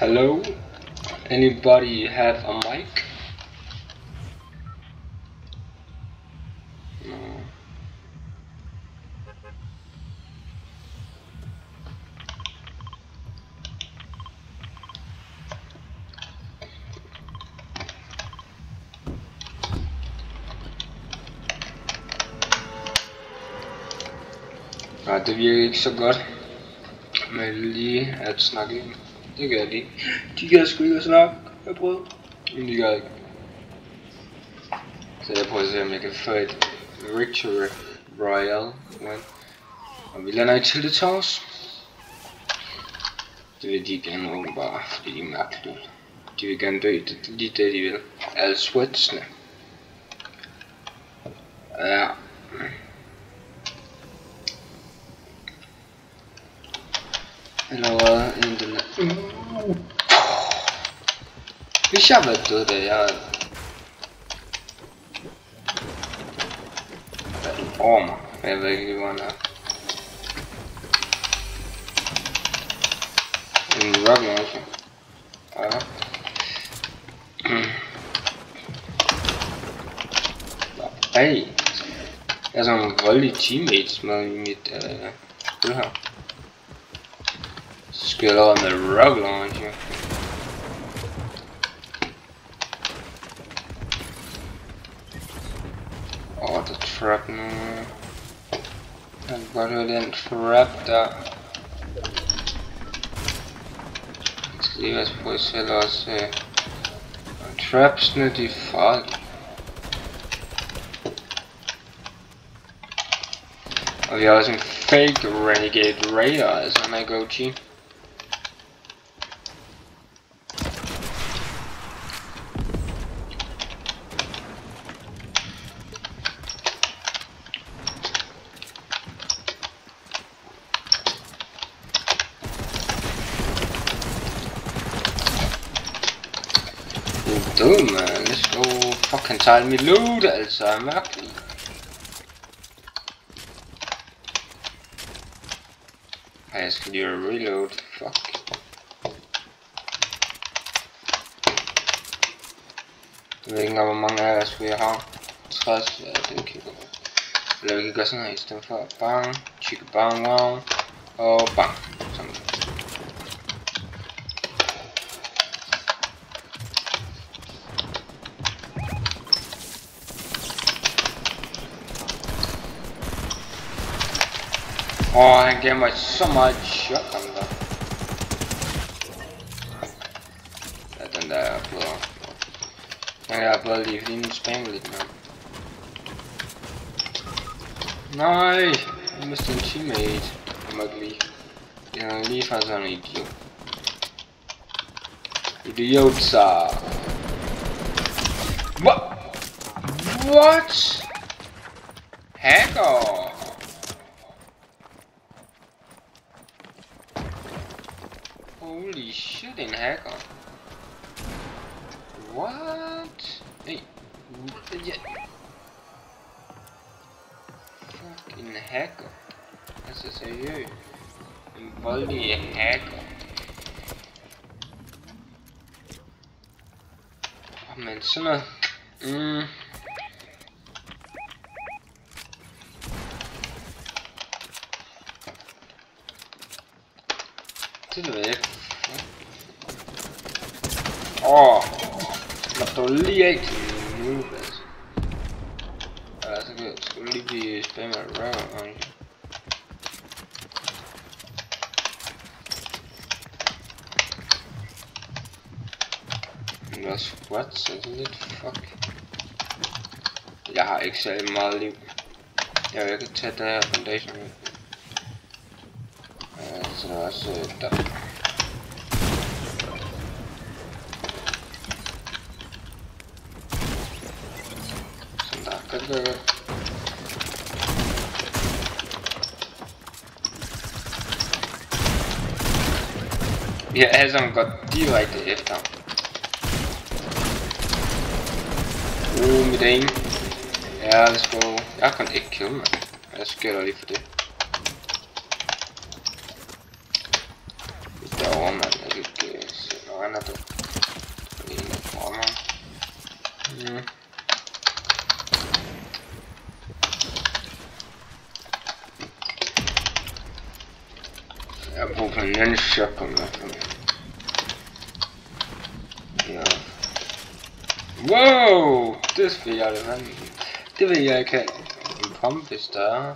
Hello? Anybody have a mic? No. Nej, det virker ikke så godt med lige at snakke ind. Det gør de ikke. De gør sgu ikke at snakke. Jeg prøver. Men de gør ikke. Så jeg prøver at se om jeg kan få et Victory Royale win. Og vi lander i Tilted. Det vil de gerne åbenbart, fordi de er mærkelige. De vil gerne dø, lige det de vil. Alle switsene. Ja. Eller hvad? Hvis jeg var død der, jeg havde været over mig. Jeg ved ikke, hvor han er. En rock launcher. Ja. Hey. Jeg har sådan nogle voldelige teammates med i mit spil her. Så skal jeg lave med rock launcher. Der er trap nu. Jeg kan godt høre den trap der. Jeg skal lige være på selv også. Trapsene de er farlige. Og vi har også en fake Renegade Raider, altså han er GOG. Dude man, let's go fucking tile mit loot, altså mærkeligt. Ej, jeg skal lige reload, fuck. Jeg ved ikke engang hvor mange af os vi har. 60, ja det kan gå. Eller vi kan gøre sådan her i stedet for. Bang, chicka bang wow, og bang. Sådan. Han gav mig så meget chok ham der. Ja, den der er blevet. Jeg er blevet lige fordi nu spammer lidt med. Nej, jeg mistede en teammate. Jeg må ikke lige. Jeg er lige fra sådan en idiot. Idiot så. What? Hacker? Holy shit, en hacker. What? Hey. Fuck, en hacker. Altså seriøst. En voldelig hacker. Men sådan noget. Det ved jeg ikke. Slap dog lige af til min noob, altså. Ja, så skulle du lige blive spammet af røver. Men også squats, altså lidt fuck. Jeg har ikke særlig meget liv. Jeg kan tage det her foundation med. Så der er også der. Sådan der, godt. Vi har alle sammen gået direkte efter ham. Mit aim. Ja, let's go. Jeg kan ikke kill mig. Jeg skælder lige for det. Derovre, mand. Jeg kan ikke se. Jeg har brug for en anden shotgun. Ja. Wow! Det skal jeg da vand. Det vil jeg ikke have. En pump hvis der er.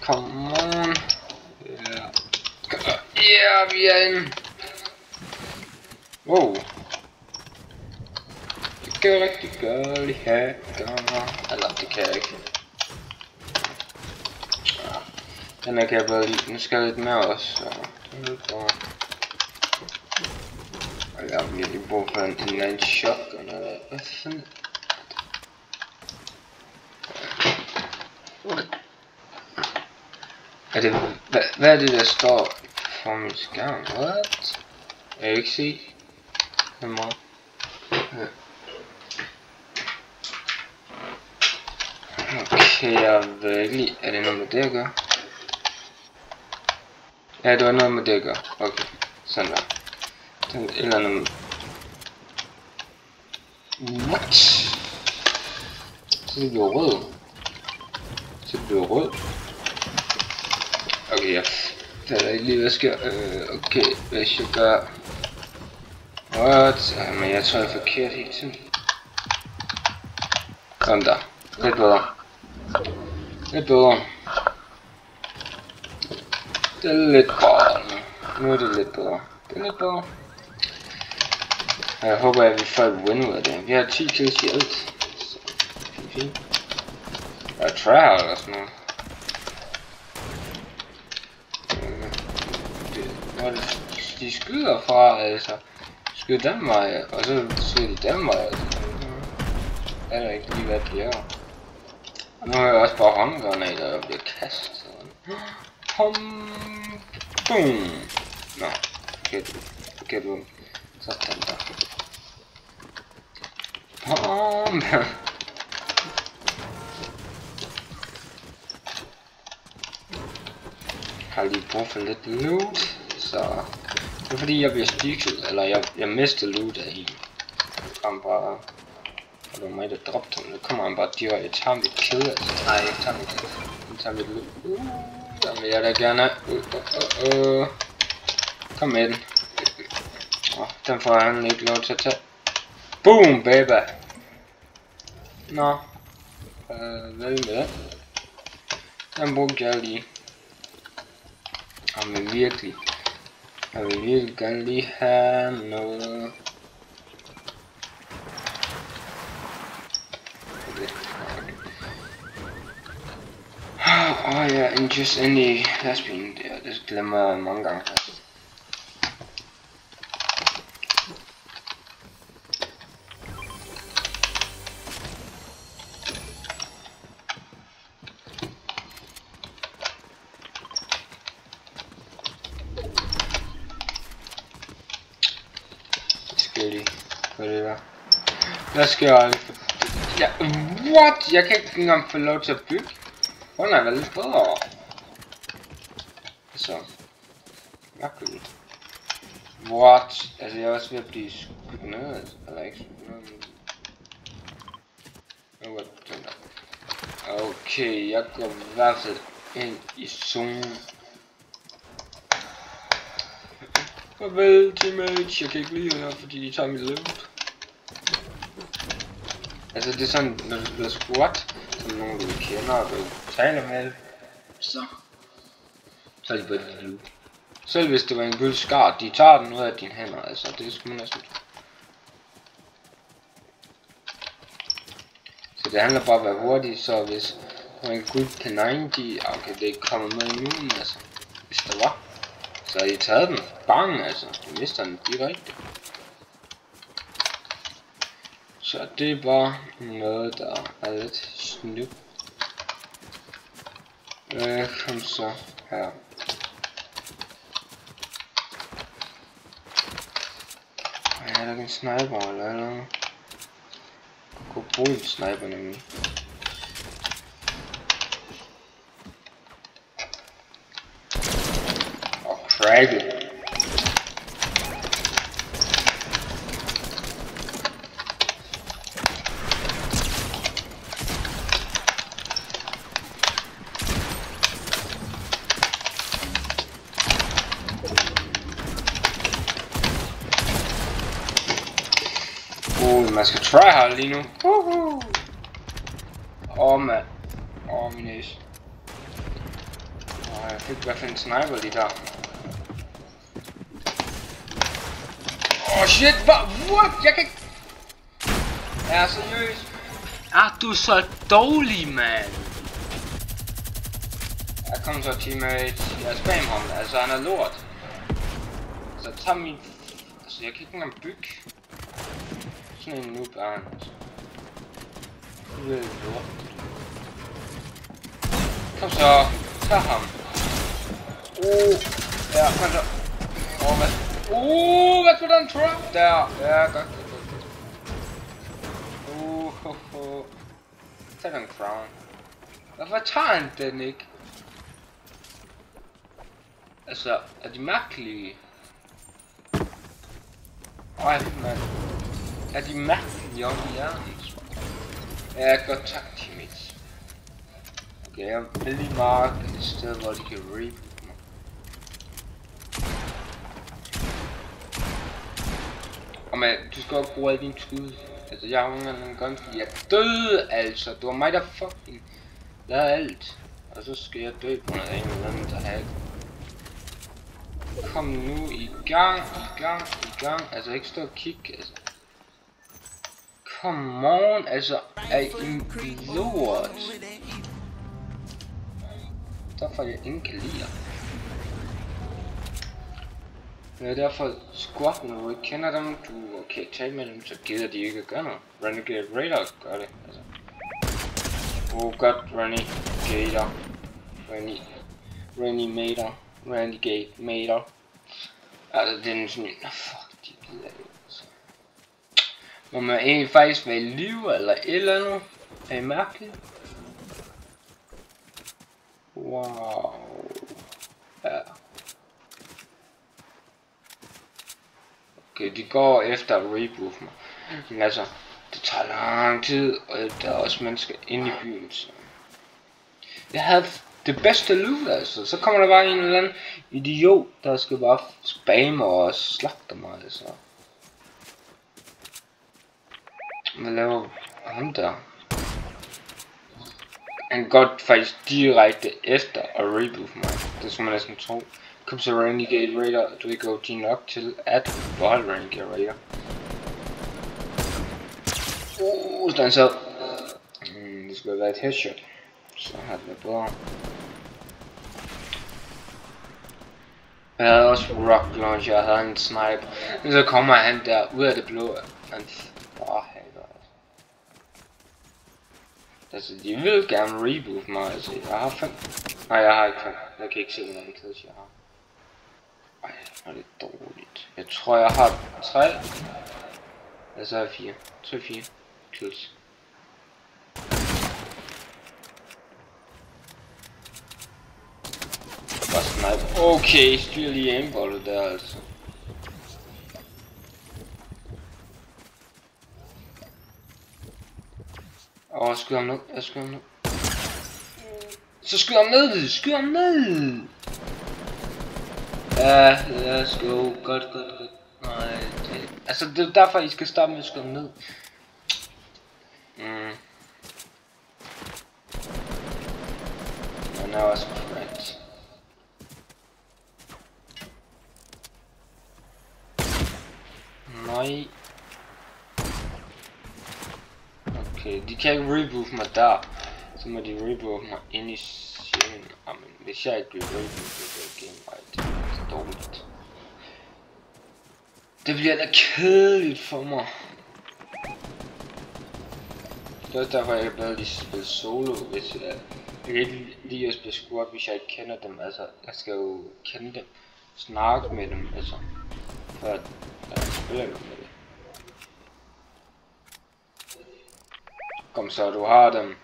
Come on. Ja, vi er inde. Wow. Det kan jeg rigtig godt have. Eller det kan jeg ikke. Den her kan jeg bare lide. Nu skal jeg lidt mere også. Og jeg har virkelig brug for en anden shotgun. Hvad fanden? Er det, hvad er det der står for min skærm? What? Jeg kan ikke se. Det er meget. Okay, jeg ved ikke lige. Er det noget med det at gøre? Ja, det var noget med det at gøre. Okay, sådan der. Den eller andet. What? Så det bliver rød. Okay, jeg fatter ikke lige hvad sker. Okay, hvis jeg gør... What? Men jeg tror jeg er forkert hele tiden. Kom der. Lidt bedre. Det er lidt bedre nu. Nu er det lidt bedre. Jeg håber at vi får et win ud af det. Vi har 10 kills i alt. Så fint. Jeg tryhard eller sådan noget. Hvor de skyder fra, altså. Skyder den vej, og så skyder de den vej. Jeg ved ikke lige hvad de laver. Og nu har jeg også bare håndgranater, der bliver kastet. Boom! Nå, forkert ud. Sådan der. Har lige brug for lidt loot, så det er fordi jeg bliver stikket, eller jeg mister loot af en. Jeg kommer bare, og det var mig der dropte den, nu kommer han bare direkte, jeg tager mit kill, altså nej, jeg tager mit loot, den vil jeg da gerne, kom med den, den får han ikke lov til at tage, boom baby, nå, hvad med det, den brugte jeg lige. Jeg vil virkelig gerne lige have noget. Ja, just ind i lastbilen der, det glemmer jeg mange gange. Hvad er det der? Hvad skal jeg? Ja, what? Jeg kan ikke engang få lov til at bygge. Hvordan er det lidt bedre? Så. Mærkeligt. What? Altså jeg er også ved at blive skudt ned, altså. Eller ikke skudt ned. Okay, jeg går i hvert fald ind i zonen. Farvel teammates, jeg kan ikke lide her, fordi de tager mit loot. Altså det er sådan, når du bliver squat, som nogen du kender og du taler med, så er de bare dit loot. Selv hvis det var en guldskart, de tager den ud af dine hænder, altså det skal man næsten. Så det handler bare om at være hurtig, så hvis der var en guld P90, okay det ikke kommer med nu, men altså, hvis der var. Så har I taget den. Bang, altså. Du mister den direkte. Så det er bare noget, der er lidt snup. Kom så her. Er der en sniper eller noget? Jeg kunne bruge en sniper nemlig. Dragon. man skal tryhard lige nu. Mand. Min næse. Jeg fik i hvert fald en sniper lige der. Shit, what? Jeg kan ikke... Ja, seriøst. Du er så dårlig, mand. Jeg kom så teammate. Jeg spam ham, altså han er lort. Så tag min... Altså jeg kan ikke engang bygge. Sådan en noob er han, altså. Nu er det lort. Kom så, tag ham. Ja, kom så. Hvad? Hvad for den trap? Der. Ja, godt. Tag den crown. Hvorfor tager han den ikke? Altså, er de mærkelige? Mand. Er de mærkelige om i hjernen? Ja, godt tak, teammates. Okay, jeg vil lige marke et sted, hvor de kan reboot mig. Men du skal også bruge alle dine skud. Altså, jeg har nogle gange, fordi jeg døde, altså. Det var mig, der fucking lavede alt. Og så skal jeg dø på noget andet, der har ikke. Kom nu i gang. Altså, ikke stå og kigge, altså. Come on, altså, er I en lort? Derfor jeg ikke kan lide jer. Det er derfor squad, når du ikke kender dem, du kan tale med dem, så gider de ikke at gøre noget. Renegade Raider gør det, altså. Godt, Renegade Mater. Altså, det er sådan, fuck, de gider ikke, altså. Må man egentlig faktisk være i live, eller et eller andet? Er I mærkeligt? Wow. Ja. Okay, de går efter at reboot mig. Men altså, det tager lang tid, og der er også mennesker inde i byen, så... Jeg havde det bedste loot, altså. Så kommer der bare en eller anden idiot, der skal bare spamme og slagte mig, altså. Hvad laver ham der? Han går faktisk direkte efter at reboot mig. Det skal man næsten tro. Kom så Renegade Raider, du ikke går din nok til at beholde Renegade Raider. Den så. Det skulle have været et headshot. Så har det været bedre. Jeg havde også rock launcher, jeg havde en sniper. Men så kommer han der ud af det blå. Han bare hacker. Altså, de vil gerne reboot mig, altså. Jeg har 5. Nej, jeg har ikke 5. Jeg kan ikke se, hvor mange kills jeg har. Hvor er det dårligt. Jeg tror, jeg har 3. Altså, jeg har 4. 3-4 kills. Bare sniper. Okay, styr lige aimbollet der, altså. Skyd ham ned. Så skyd ham ned! Ja, let's go. Godt. Nej, det... Altså, det er derfor, I skal stoppe med at skyde ham ned. Han er også correct. Nej. Okay, de kan ikke reboot mig der. Så må de reboot mig ind i scenen. Jamen, hvis jeg ikke bliver rebootet, så er game right. Det er dårligt. Det bliver da kedeligt for mig. Det er derfor, jeg bedre lige spille solo, hvis jeg kan ikke lide at spille squad, hvis jeg ikke kender dem. Altså, jeg skal jo kende dem. Snakke med dem, altså. For at jeg spiller med det. Kom så, du har dem.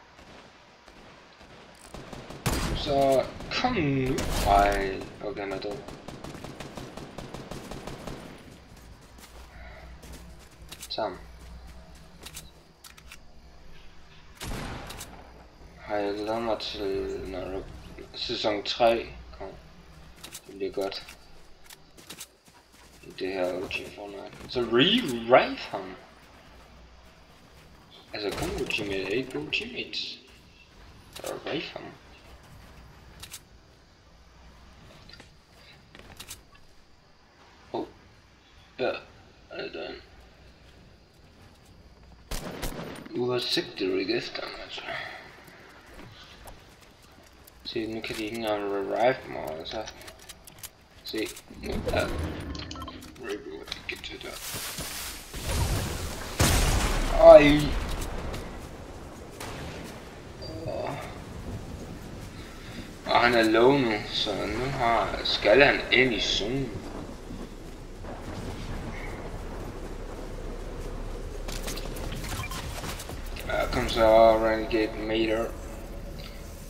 Så kom nu. Ej, okay, han er død. Sammen. Har jeg glæder mig til, når sæson 3 kommer. Det bliver godt. Det her OG Fortnite. Så revive ham. Altså combo teammate er ikke gode teammates. Der er væk fra mig. Ja, altså. Uoversigtigt ikke efter ham, altså. Se, nu kan de ikke engang revive mig, altså. Se, nu er reboot ikke til der. Ej. Og han er low nu, så nu skal han ind i zonen. Ja, kom så Renegade Mater.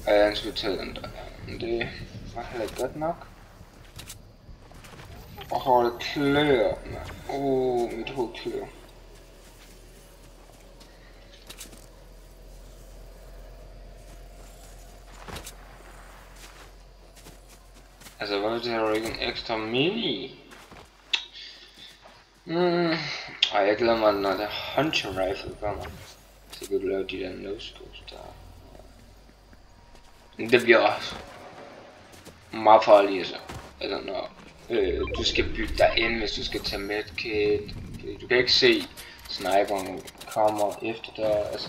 Ja, han skulle tage den der. Men det var heller ikke godt nok. Og det klør, mand. Mit hoved klør. Altså, hvad er det her ikke en ekstra mini? Ej, jeg glæder mig, når det Hunter Rifle kommer. Så jeg kan lave de der no-scopes der. Men det bliver også meget farligt, altså. Altså, når du skal bygge dig ind, hvis du skal tage medkit. Du kan ikke se sniperen kommer efter dig, altså.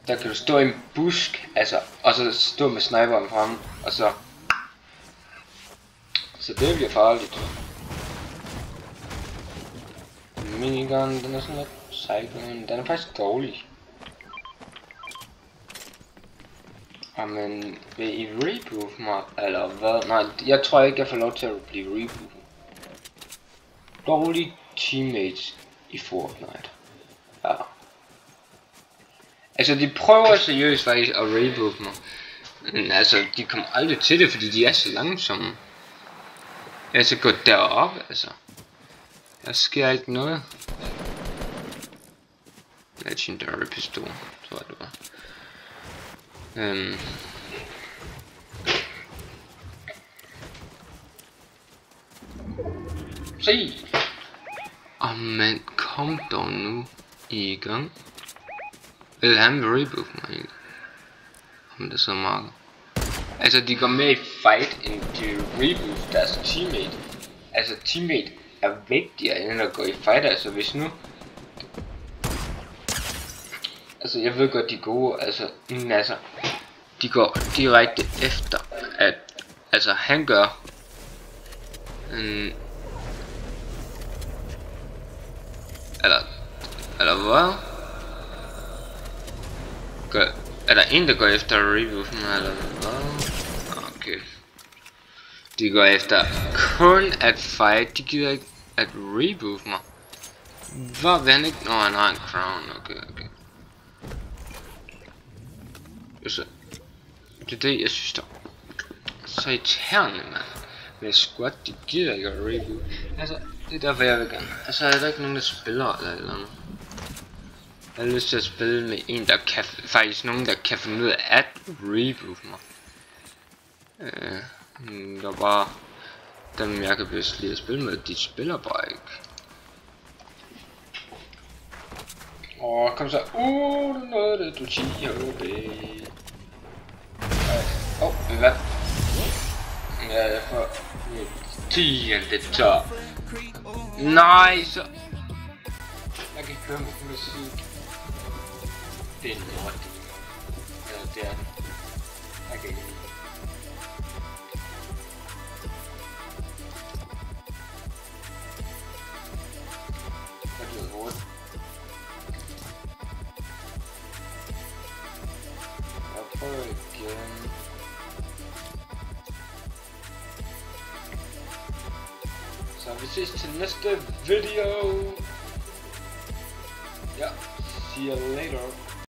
Der kan du stå i en busk, altså, og så stå med sniperen frem, og så det bliver farligt. Minigun, den er sådan lidt sejt, den er faktisk dårlig. Men vil I reboof mig, eller hvad? Nej, jeg tror ikke jeg får lov til at blive reboofet. Dårlige teammates i Fortnite. Ja. Altså de prøver seriøst faktisk at reboof mig. Men altså, de kommer aldrig til det, fordi de er så langsomme. Jeg skal gå derop, altså. Der sker ikke noget. Legendary pistol, tror jeg det var. Se! Men kom dog nu i gang. Eller han vil reboof mig egentlig. Om det er så meget. Altså de går med i fight, end de reboof deres teammate. Altså teammate er vigtigere end at gå i fight, altså hvis nu. Altså jeg ved godt de er gode, altså, men altså de går direkte efter at, altså han gør eller hvad? Er der en der går efter at reboof mig, eller hvad? Okay. De går efter kun at fight, de gider ikke at reboof mig. Hvad vil han ikke? Nå, han har en crown, okay. Så det er det jeg synes der så irriterende, mand. Med squad, de gider ikke at reboot. Altså det er derfor jeg vil gerne. Altså er der ikke nogen der spiller eller noget. Jeg har lyst til at spille med en der kan, faktisk nogen der kan finde ud af at reboot mig. Der er bare dem jeg kan bedst lide at spille med, de spiller bare ikke. Kom så. Det er noget det du siger, baby. Hvad? Ja, jeg får 10. top. Nej, så jeg kan ikke høre med musik. Det er lort. Ja, det er det. Jeg kan ikke. Hvad er det hårdt? Jeg prøver igen. Så vi ses til næste video. Ja, see you later.